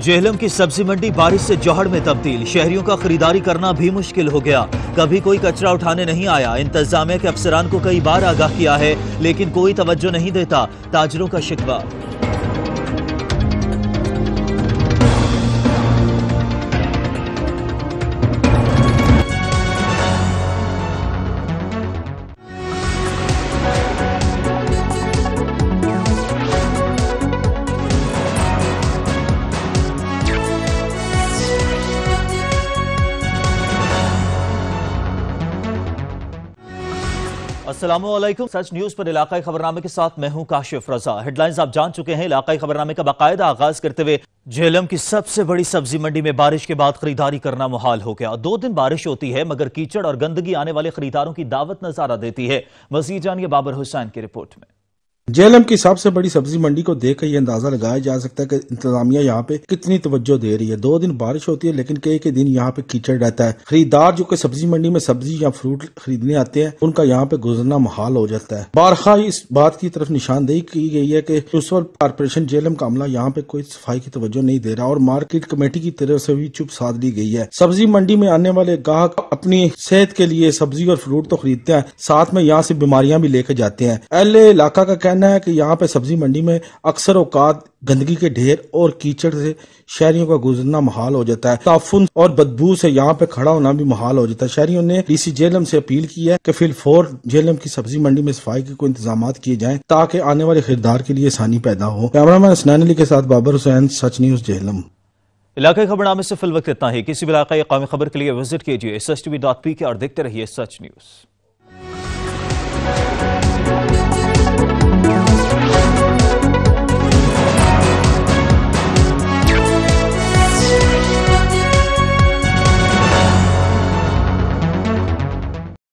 जेहलम की सब्जी मंडी बारिश से जौहड़ में तब्दील। शहरियों का खरीदारी करना भी मुश्किल हो गया। कभी कोई कचरा उठाने नहीं आया। इंतजामिया के अफसरान को कई बार आगाह किया है, लेकिन कोई तवज्जो नहीं देता। ताजरों का शिकवा। अस्सलामुअलैकुम। सच न्यूज पर इलाकाई खबरनामे के साथ मैं हूं काशिफ रजा। हेडलाइंस आप जान चुके हैं। इलाकाई खबरनामे का बाकायदा आगाज करते हुए जेहलम की सबसे बड़ी सब्जी मंडी में बारिश के बाद खरीदारी करना मुहाल हो गया। 2 दिन बारिश होती है मगर कीचड़ और गंदगी आने वाले खरीदारों की दावत नजारा देती है। मजीद जानिए बाबर हुसैन की रिपोर्ट में। जेहलम की सबसे बड़ी सब्जी मंडी को देखकर यह अंदाजा लगाया जा सकता है कि इंतजामिया यहाँ पे कितनी तवज्जो दे रही है। 2 दिन बारिश होती है लेकिन कई दिन यहाँ पे कीचड़ रहता है। खरीदार जो कि सब्जी मंडी में सब्जी या फ्रूट खरीदने आते हैं उनका यहाँ पे गुजरना मुहाल हो जाता है। बारखा इस बात की तरफ निशानदेही की गई है कि म्युनिसिपल कॉर्पोरेशन जेहलम का अमला यहाँ पे कोई सफाई की तवज्जो नहीं दे रहा और मार्केट कमेटी की तरफ से भी चुप साध ली गई है। सब्जी मंडी में आने वाले ग्राहक अपनी सेहत के लिए सब्जी और फ्रूट तो खरीदते हैं, साथ में यहाँ से बीमारियां भी लेकर जाते हैं। अहले इलाका का कहना है कि यहाँ पे सब्जी मंडी में अक्सर औकात गंदगी के ढेर और कीचड़ से शहरियों का गुजरना मुहाल हो जाता है। ताफुन और बदबू से यहाँ पे खड़ा होना भी मुहाल हो जाता है। शहरियों ने डीसी जेहलम से अपील की है कि फिलफौर जेहलम की सब्जी मंडी में सफाई के कोई इंतजाम किए जाएं ताकि आने वाले खरीदार के लिए आसानी पैदा हो। कैमरामैन हसनैन अली के साथ बाबर हुसैन, सच न्यूज जेहलम। इलाकाई खबरनामे से फिल वक्त इतना ही। किसी भी इलाकाई कौमी खबर के लिए विजिट कीजिए SHTV.PK और देखते रहिए सच न्यूज।